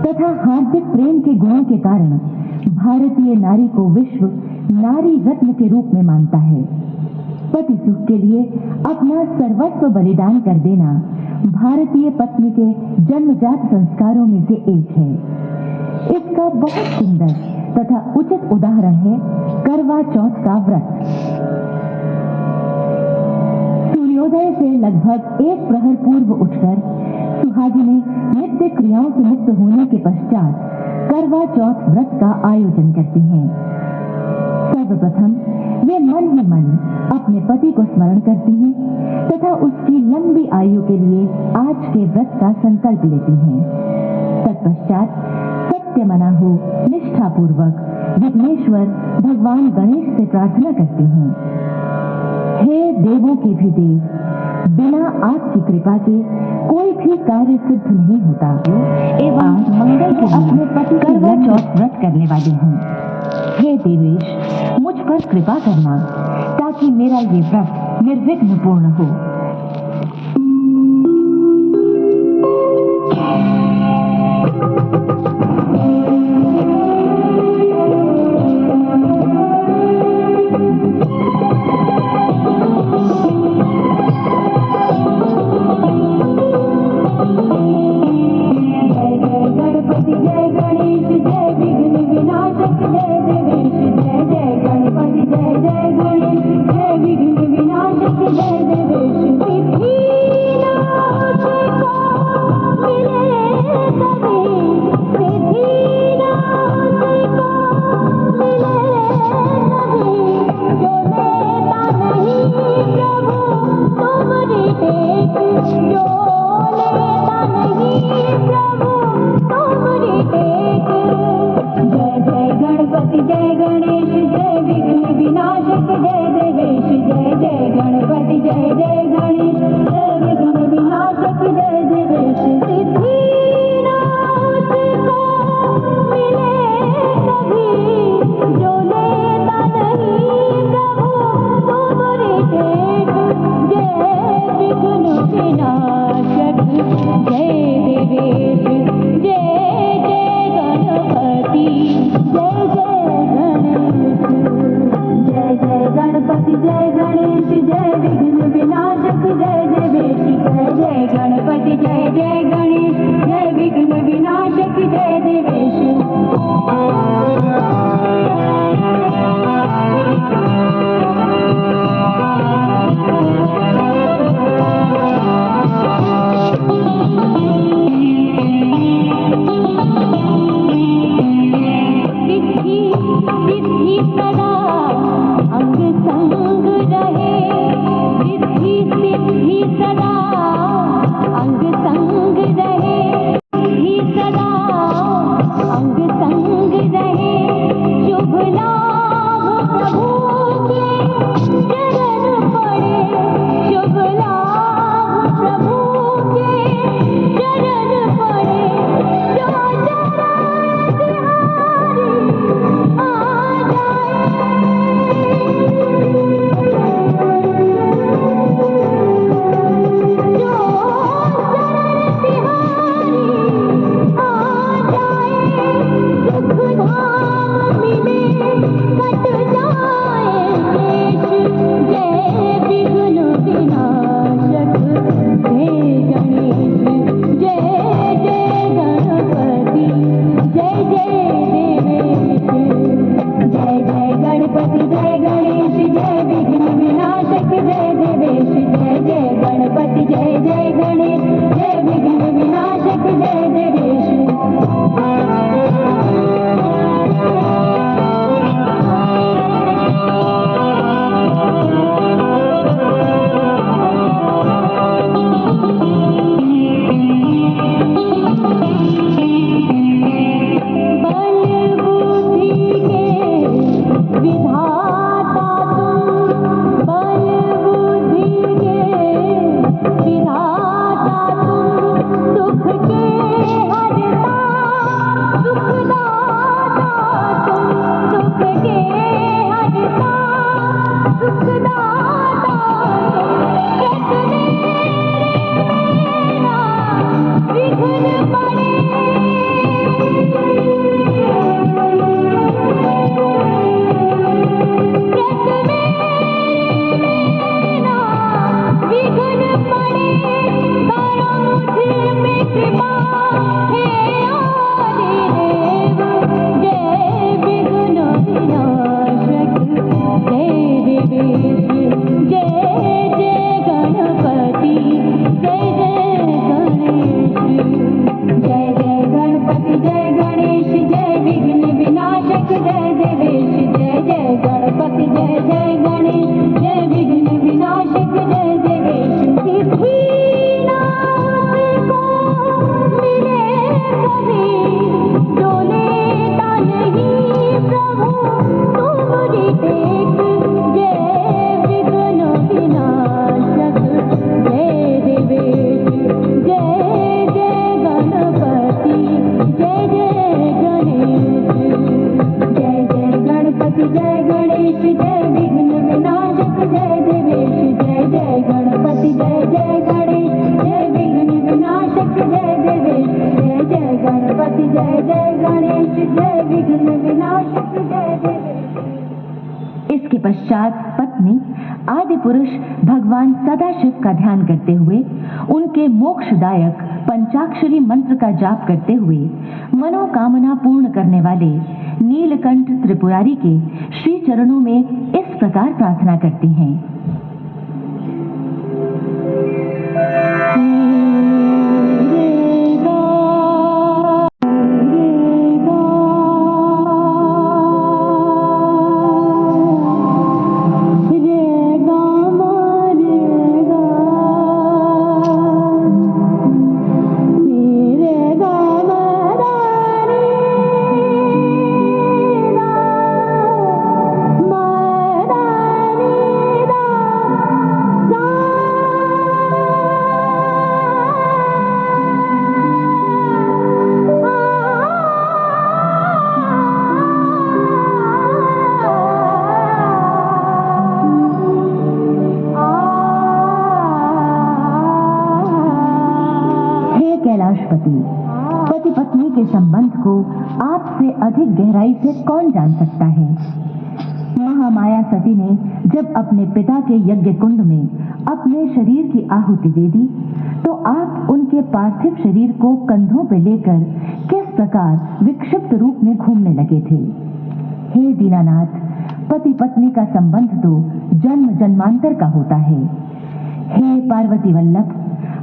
तथा हार्दिक प्रेम के गुणों के कारण भारतीय नारी को विश्व नारी रत्न के रूप में मानता है। पति सुख के लिए अपना सर्वस्व बलिदान कर देना भारतीय पत्नी के जन्मजात संस्कारों में से एक है। इसका बहुत सुंदर तथा उचित उदाहरण है करवा चौथ का व्रत। सूर्योदय से लगभग 1 प्रहर पूर्व उठकर सुहागिनें नित्य क्रियाओं से मुक्त होने के पश्चात करवा चौथ व्रत का आयोजन करती हैं। सर्वप्रथम वे मन ही मन अपने पति को स्मरण करती हैं तथा उसकी लंबी आयु के लिए आज के व्रत का संकल्प लेती हैं। तत्पश्चात सत्य मना हो निष्ठापूर्वक विघ्नेश्वर भगवान गणेश से प्रार्थना करती हैं, हे देवों के भी देव, बिना आपकी कृपा के कोई भी कार्य सिद्ध नहीं होता एवं मंगल के अपने पति करवा चौथ व्रत करने वाली हूँ। हे देवेश, मुझ पर कृपा करना ताकि मेरा ये व्रत निर्विघ्न पूर्ण हो। जय गणेश जय विघ्न विनाशक जय देवेश जय जय गणपति जय जय गणेश जय विघ्न विनाशक जय देवेश। गणपति जय जय गणेश जय विघ्न विनाशक जय देवेश। इसके पश्चात पत्नी आदि पुरुष भगवान सदाशिव का ध्यान करते हुए उनके मोक्षदायक पंचाक्षरी मंत्र का जाप करते हुए मनोकामना पूर्ण करने वाले नीलकंठ त्रिपुरारी के श्री चरणों में इस प्रकार प्रार्थना करती हैं। पति पत्नी के संबंध को आपसे अधिक गहराई से कौन जान सकता है। महामाया सती ने जब अपने पिता के यज्ञ कुंड में अपने शरीर की आहुति दे दी तो आप उनके पार्थिव शरीर को कंधों पर लेकर किस प्रकार विक्षिप्त रूप में घूमने लगे थे। हे दीनानाथ, पति पत्नी का संबंध तो जन्म जन्मांतर का होता है। हे पार्वती वल्लभ,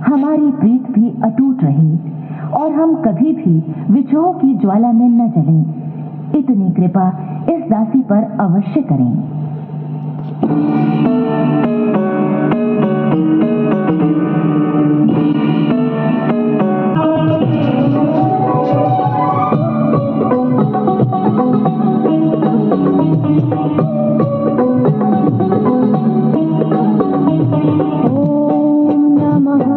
हमारी प्रीत भी अटूट रहे और हम कभी भी विछोह की ज्वाला में न जलें। इतनी कृपा इस दासी पर अवश्य करें। ओम नमः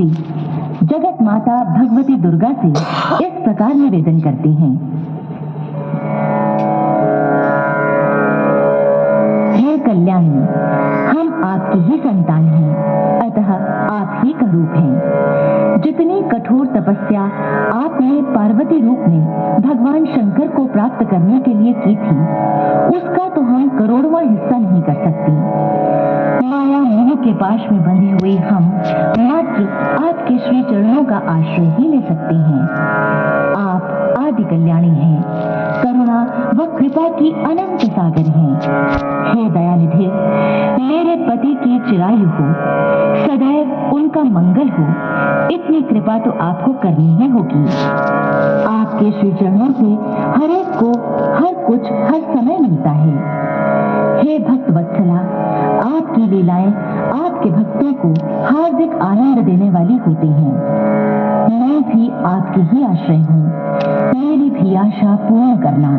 आरती जगत माता भगवती दुर्गा से इस प्रकार निवेदन करते हैं। हे कल्याणी, हम आपकी ही संतान हैं, अतः आप ही का रूप हैं। जितनी कठोर तपस्या आपने पार्वती रूप में भगवान शंकर को प्राप्त करने के लिए की थी, उसका तो हम करोड़वां हिस्सा नहीं कर सकते। माया मोह के पाश में बंधे हुए हम मात्र आपके श्री चरणों का आश्रय ही ले सकते हैं। आप आदि कल्याणी हैं, करुणा व कृपा की अनंत सागर हैं। हे दयानिधि, मेरे पति की चिरायु हो, सदैव उनका मंगल हो, इतनी कृपा तो आपको करनी ही होगी। आपके श्री चरणों से हर एक को हर कुछ हर समय मिलता है। हे भक्त वत्सला, आपकी लीलाएं आपके भक्तों को हार्दिक आनंद देने वाली होती हैं। मैं भी आपकी ही आश्रय हूँ, मेरी भी आशा पूर्ण करना।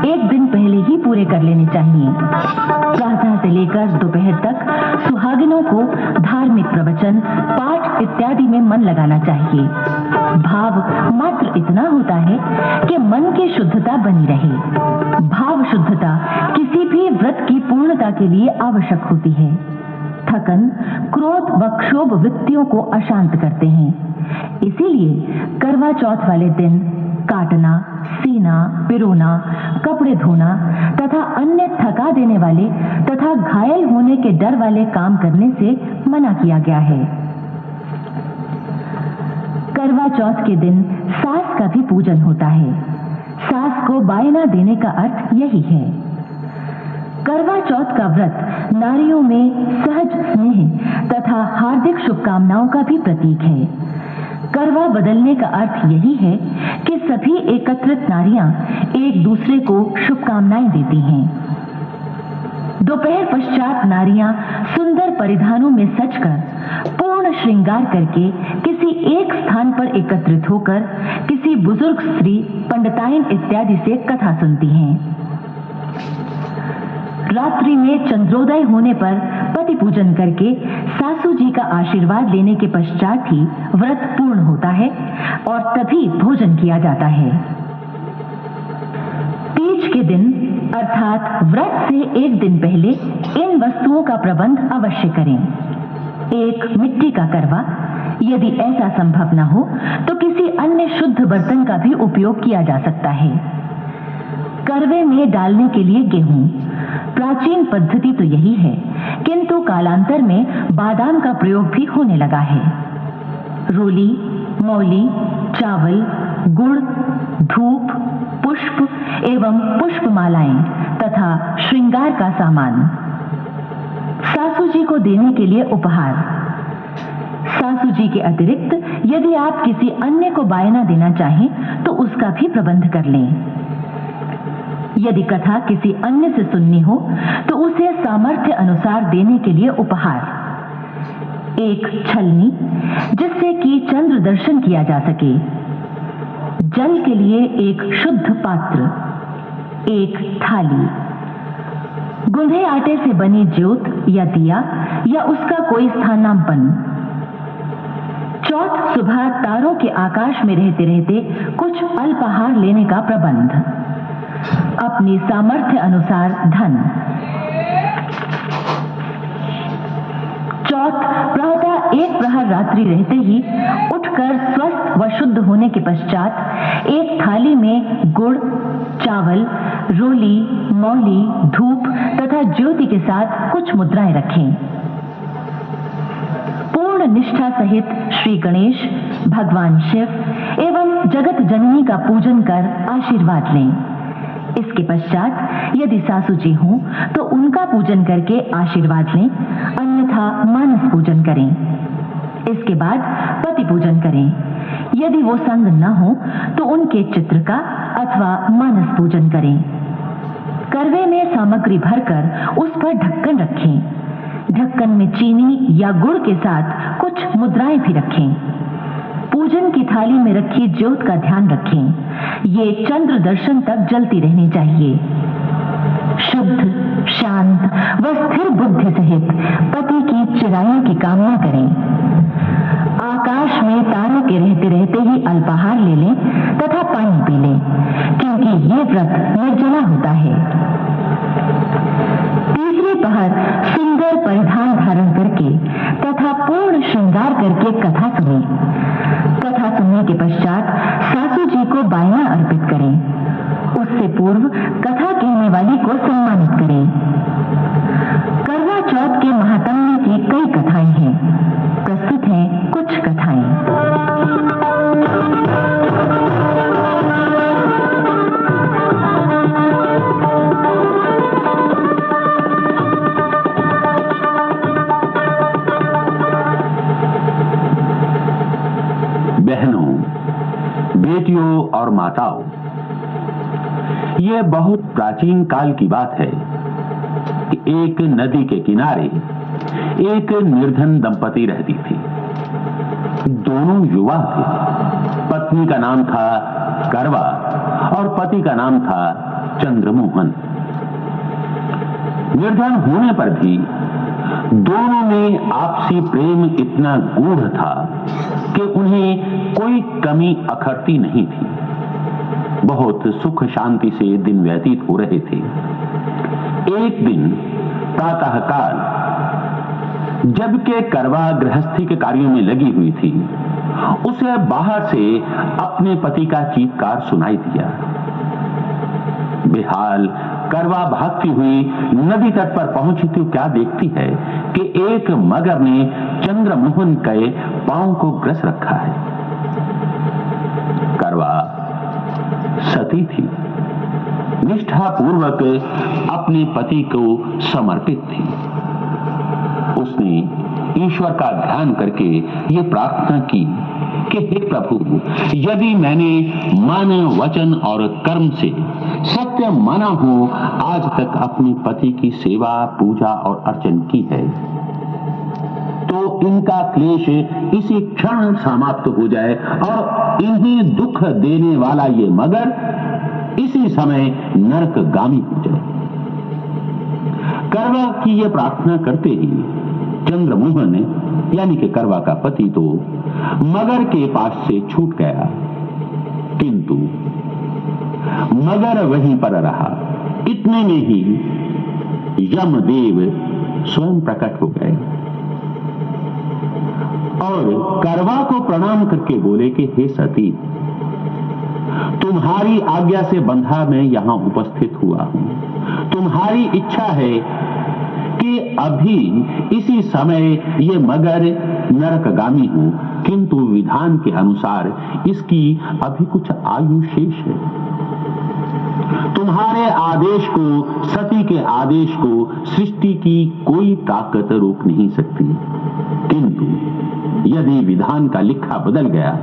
एक दिन पहले ही पूरे कर लेने चाहिए। प्रातः से लेकर दोपहर तक सुहागिनों को धार्मिक प्रवचन, पाठ इत्यादि में मन लगाना चाहिए। भाव मात्र इतना होता है कि मन की शुद्धता बनी रहे। भाव शुद्धता किसी भी व्रत की पूर्णता के लिए आवश्यक होती है। थकन, क्रोध व क्षोभ वृत्तियों को अशांत करते हैं। इसीलिए करवा चौथ वाले दिन काटना, सीना, पिरोना, कपड़े धोना तथा अन्य थका देने वाले तथा घायल होने के डर वाले काम करने से मना किया गया है। करवा चौथ के दिन सास का भी पूजन होता है। सास को बायना देने का अर्थ यही है। करवा चौथ का व्रत नारियों में सहज स्नेह तथा हार्दिक शुभकामनाओं का भी प्रतीक है। करवा बदलने का अर्थ यही है कि सभी एकत्रित नारियां एक दूसरे को शुभकामनाएं देती हैं। दोपहर पश्चात नारियां सुंदर परिधानों में सजकर पूर्ण श्रृंगार करके किसी एक स्थान पर एकत्रित होकर किसी बुजुर्ग स्त्री, पंडिताइन इत्यादि से कथा सुनती हैं। रात्रि में चंद्रोदय होने पर पति पूजन करके सासू जी का आशीर्वाद लेने के पश्चात ही व्रत पूर्ण होता है और तभी भोजन किया जाता है। तीज के दिन अर्थात व्रत से एक दिन पहले इन वस्तुओं का प्रबंध अवश्य करें। एक मिट्टी का करवा, यदि ऐसा संभव न हो तो किसी अन्य शुद्ध बर्तन का भी उपयोग किया जा सकता है। करवे में डालने के लिए गेहूं, प्राचीन पद्धति तो यही है, किंतु कालांतर में बादाम का प्रयोग भी होने लगा है। रोली, मौली, चावल, गुड़, धूप, पुष्प एवं पुष्पमालाएं तथा श्रृंगार का सामान। सासू जी को देने के लिए उपहार। सासू जी के अतिरिक्त यदि आप किसी अन्य को बायना देना चाहें तो उसका भी प्रबंध कर लें। यदि कथा किसी अन्य से सुननी हो तो उसे सामर्थ्य अनुसार देने के लिए उपहार। एक छलनी जिससे कि चंद्र दर्शन किया जा सके। जल के लिए एक शुद्ध पात्र। एक थाली। गुंधे आटे से बनी ज्योत या दिया या उसका कोई स्थानांपण। चौथ सुबह तारों के आकाश में रहते रहते कुछ अल्पाहार लेने का प्रबंध। अपनी सामर्थ्य अनुसार धन। चौथ प्रातः एक प्रहर रात्रि रहते ही उठकर स्वस्थ व शुद्ध होने के पश्चात एक थाली में गुड़, चावल, रोली, मौली, धूप तथा ज्योति के साथ कुछ मुद्राएं रखें। पूर्ण निष्ठा सहित श्री गणेश, भगवान शिव एवं जगत जननी का पूजन कर आशीर्वाद लें। इसके पश्चात यदि सासू जी हों तो उनका पूजन करके आशीर्वाद लें, अन्यथा मानस पूजन करें। इसके बाद पति पूजन करें। यदि वो संग न हो तो उनके चित्र का अथवा मानस पूजन करें। करवे में सामग्री भरकर उस पर ढक्कन रखें। ढक्कन में चीनी या गुड़ के साथ कुछ मुद्राएं भी रखें। पूजन की थाली में रखी ज्योत का ध्यान रखें। ये चंद्र दर्शन तक जलती रहनी चाहिए। शुद्ध, शांत व स्थिर बुद्धि सहित पति की चिरायु की कामना करें। आकाश में तारों के रहते रहते ही अल्पाहार ले लें तथा पानी पी लें, क्योंकि ये व्रत निर्जला होता है। तीसरी पहर सुंदर परिधान धारण करके तथा पूर्ण श्रृंगार करके कथा सुने। कथा सुनने के पश्चात सासू जी को बायना अर्पित करें। उससे पूर्व कथा कहने वाली को सम्मानित करें। करवा चौथ के महात्म्य की कई कथाएं हैं। प्रस्तुत हैं कुछ कथाएं। बहनों, बेटियों और माताओं, यह बहुत प्राचीन काल की बात है कि एक नदी के किनारे एक निर्धन दंपति रहती थी। दोनों युवा थे। पत्नी का नाम था करवा और पति का नाम था चंद्रमोहन। निर्धन होने पर भी दोनों में आपसी प्रेम इतना गूढ़ था कि उन्हें कोई कमी अखरती नहीं थी। बहुत सुख शांति से दिन व्यतीत हो रहे थे। एक दिन प्रातःकाल जबकि करवा गृहस्थी के कार्यों में लगी हुई थी, उसे बाहर से अपने पति का चीत्कार सुनाई दिया। बेहाल करवा भागती हुई नदी तट पर पहुंची तो क्या देखती है कि एक मगर ने चंद्रमोहन के पांव को ग्रस रखा है। करवा सती थी, निष्ठापूर्वक अपने पति को समर्पित थी। उसने ईश्वर का ध्यान करके ये प्रार्थना की कि हे प्रभु, यदि मैंने मन, वचन और कर्म से सत्य माना हो, आज तक अपने पति की सेवा, पूजा और अर्चन की है, तो इनका क्लेश इसी क्षण समाप्त हो जाए और इन्हें दुख देने वाला ये मगर इसी समय नरकगामी हो जाए। करवा की ये प्रार्थना करते ही चंद्रमोहन यानी कि करवा का पति तो मगर के पास से छूट गया, किंतु मगर वहीं पर रहा। इतने में ही यमदेव स्वयं प्रकट हो गए और करवा को प्रणाम करके बोले कि हे सती, तुम्हारी आज्ञा से बंधा मैं यहां उपस्थित हुआ हूं। तुम्हारी इच्छा है कि अभी इसी समय ये मगर नरकगामी हो, किंतु विधान के अनुसार इसकी अभी कुछ आयु शेष है। तुम्हारे आदेश को, सती के आदेश को सृष्टि की कोई ताकत रोक नहीं सकती, किंतु यदि विधान का लिखा बदल गया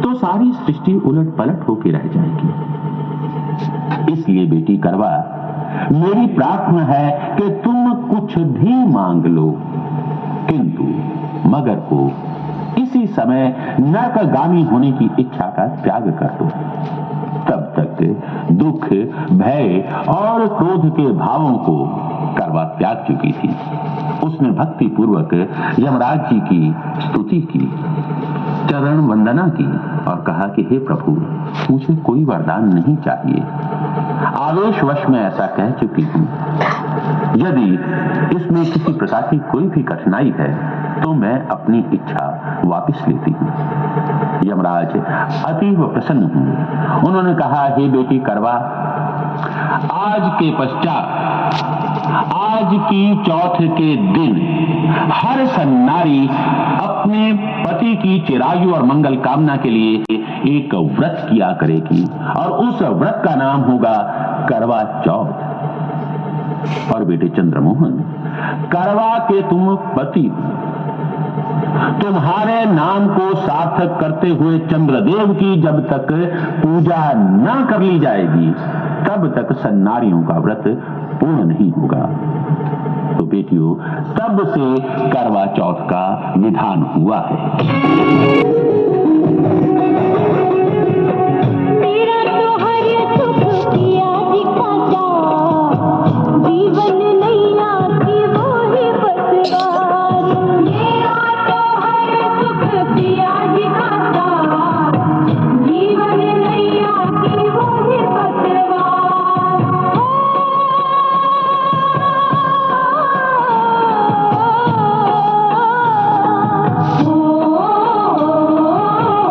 तो सारी सृष्टि उलट पलट होकर रह जाएगी। इसलिए बेटी करवा, मेरी प्रार्थना है कि तुम कुछ भी मांग लो, किंतु मगर को इसी समय नरकगामी होने की इच्छा का त्याग कर दो। तब तक दुख, भय और क्रोध के भावों को करवा त्याग चुकी थी। उसने भक्ति पूर्वक यमराज जी की स्तुति की, चरण वंदना की और कहा कि हे प्रभु, मुझे कोई वरदान नहीं चाहिए। आवेशवश में ऐसा कह चुकी हूं। यदि इसमें किसी प्रकार की कोई भी कठिनाई है तो मैं अपनी इच्छा वापस लेती हूं। यमराज अतीव प्रसन्न हुए। उन्होंने कहा, हे बेटी करवा, आज के पश्चात, आज की चौथ के दिन हर सन्नारी अपने पति की चिरायु और मंगल कामना के लिए एक व्रत किया करेगी और उस व्रत का नाम होगा करवा चौथ। और बेटे चंद्रमोहन, करवा के तुम पति, तुम्हारे नाम को सार्थक करते हुए चंद्रदेव की जब तक पूजा न कर ली जाएगी तब तक सन्नारियों का व्रत पूर्ण नहीं होगा। तो बेटियों, तब से करवा चौथ का विधान हुआ है।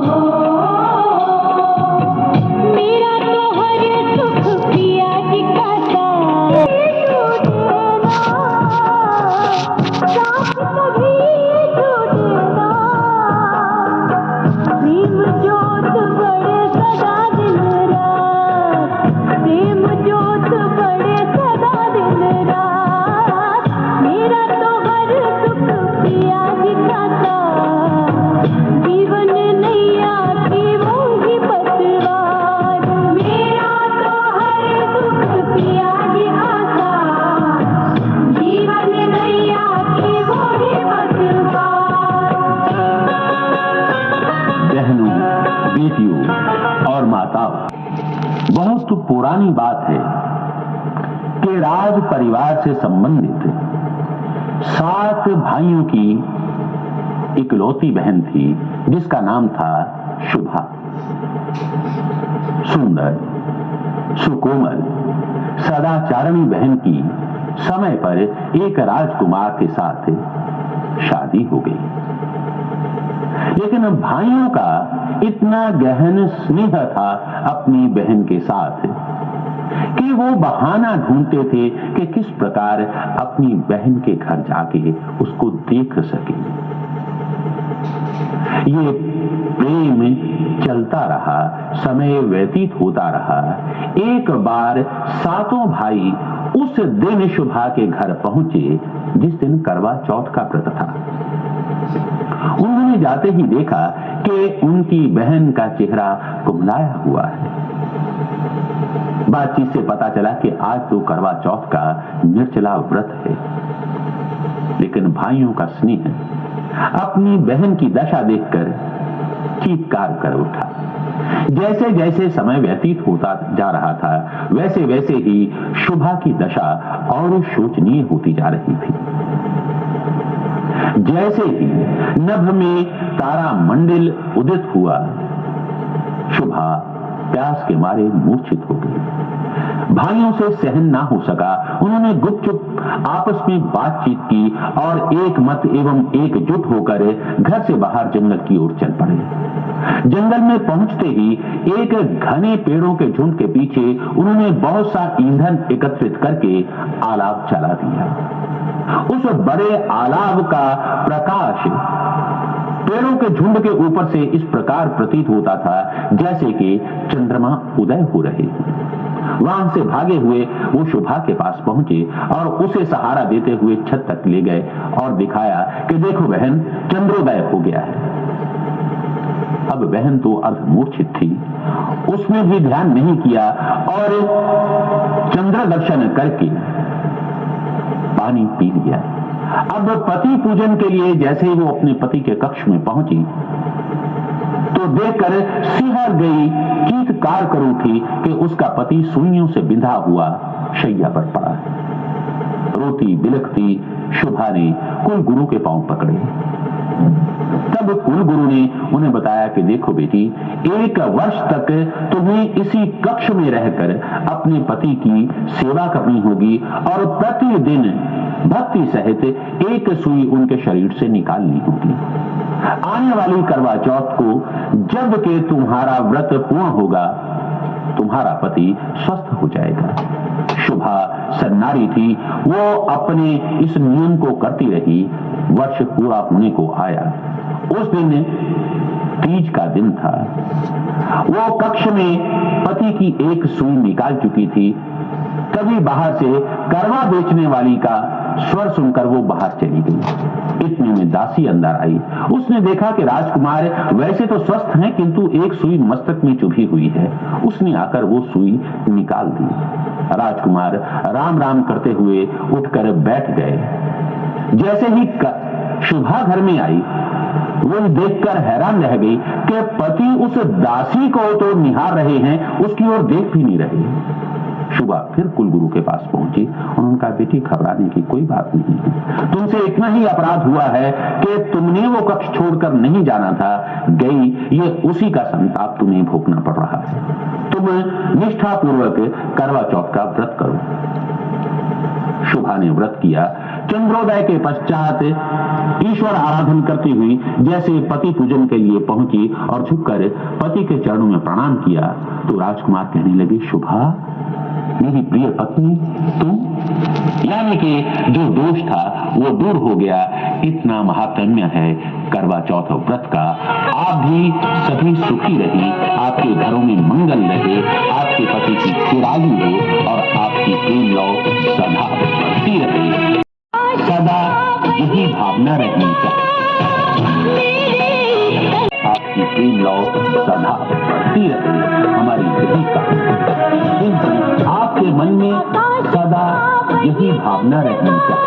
Oh बहुत पुरानी बात है कि राज परिवार से संबंधित 7 भाइयों की इकलौती बहन थी जिसका नाम था शुभा। सुंदर, सुकोमल, सदाचारणी बहन की समय पर एक राजकुमार के साथ शादी हो गई। लेकिन भाइयों का इतना गहन स्नेह था अपनी बहन के साथ कि वो बहाना ढूंढते थे कि किस प्रकार अपनी बहन के घर जाके उसको देख सके। ये प्रेम चलता रहा, समय व्यतीत होता रहा। एक बार 7 भाई उस दिन शुभा के घर पहुंचे जिस दिन करवा चौथ का व्रत था। उन्होंने जाते ही देखा कि उनकी बहन का चेहरा कुमलाया हुआ है। बातचीत से पता चला कि आज तो करवा चौथ का निर्जला व्रत है। लेकिन भाइयों का स्नेह अपनी बहन की दशा देखकर चीत्कार कर उठा। जैसे जैसे समय व्यतीत होता जा रहा था वैसे वैसे ही शुभा की दशा और शोचनीय होती जा रही थी। जैसे ही नभ में तारा मंडल उदित हुआ, शुभा प्यास के मारे मूर्छित हो गई। भाइयों से सहन ना हो सका, उन्होंने गुपचुप आपस में बातचीत की और एक मत एवं एकजुट होकर घर से बाहर जंगल की ओर चल पड़े। जंगल में पहुंचते ही एक घने पेड़ों के झुंड के पीछे उन्होंने बहुत सा ईंधन एकत्रित करके आलाव जला दिया। उस बड़े आलाव का प्रकाश पेड़ों के झुंड के ऊपर से इस प्रकार प्रतीत होता था जैसे कि चंद्रमा उदय हो रहे। वहां से भागे हुए वो शुभा के पास पहुंचे और उसे सहारा देते हुए छत तक ले गए और दिखाया कि देखो बहन, चंद्रोदय हो गया है। अब बहन तो अर्धमूर्छित थी, उसने भी ध्यान नहीं किया और चंद्र दर्शन करके पानी पी लिया। अब पति पूजन के लिए जैसे ही वो अपने पति के कक्ष में पहुंची तो देखकर सिहर गई, चीत्कार कर उठी कि उसका पति सुइयों से बिंधा हुआ शैया पर पड़ा है। रोती बिलखती शुभा ने कुलगुरु के पांव पकड़े। तब कुलगुरु ने उन्हें बताया कि देखो बेटी, 1 वर्ष तक तुम्हें इसी कक्ष में रहकर अपने पति की सेवा करनी होगी और प्रतिदिन भक्ति सहित एक सुई उनके शरीर से निकालनी होगी। आने वाली करवा चौथ को जब के तुम्हारा व्रत पूर्ण होगा, तुम्हारा पति स्वस्थ हो जाएगा। शुभा सन्नारी थी, वो अपने इस नियम को करती रही। वर्ष पूरा होने को आया। उस दिन तीज का दिन था। वो कक्ष में पति की एक सुई निकाल चुकी थी। तभी बाहर से करवा बेचने वाली का स्वर सुनकर वो बाहर चली गई। इतने में दासी अंदर आई। उसने देखा कि राजकुमार वैसे तो स्वस्थ हैं किंतु एक सुई मस्तक में चुभी हुई है। उसने आकर वो सुई निकाल दी। राजकुमार राम राम करते हुए उठकर बैठ गए। जैसे ही शुभा घर में आई, वो देखकर हैरान रह गई कि पति उस दासी को तो निहार रहे हैं, उसकी ओर देख भी नहीं रहे। शुभा फिर कुलगुरु के पास पहुंची। उन्होंने कहा बेटी, घबराने की कोई बात नहीं है। तुमसे इतना ही अपराध हुआ है कि तुमने वो कक्ष छोड़कर नहीं जाना था। गई, ये उसी का संताप तुम्हें भोगना पड़ रहा है। तुम निष्ठापूर्वक करवा चौथ का व्रत करो। शुभा ने व्रत किया। चंद्रोदय के पश्चात ईश्वर आराधन करती हुई जैसे पति पूजन के लिए पहुंची और झुककर पति के चरणों में प्रणाम किया तो राजकुमार कहने लगे, शुभा मेरी प्रिय पत्नी, तुम, यानी कि जो दोष था वो दूर हो गया। इतना महात्म्य है करवा चौथ व्रत का। आप भी सभी सुखी रही, आपके घरों में मंगल रहे, आपके पति की चिरायु हो और आपकी प्रेम लौ सदा बढ़ती रहे। सदा यही भावना रहनी चाहिए। आपकी प्रेम लौ सदा बढ़ती रहे, हमारी यही कामना। आपके मन में सदा यही भावना रहनी चाहिए।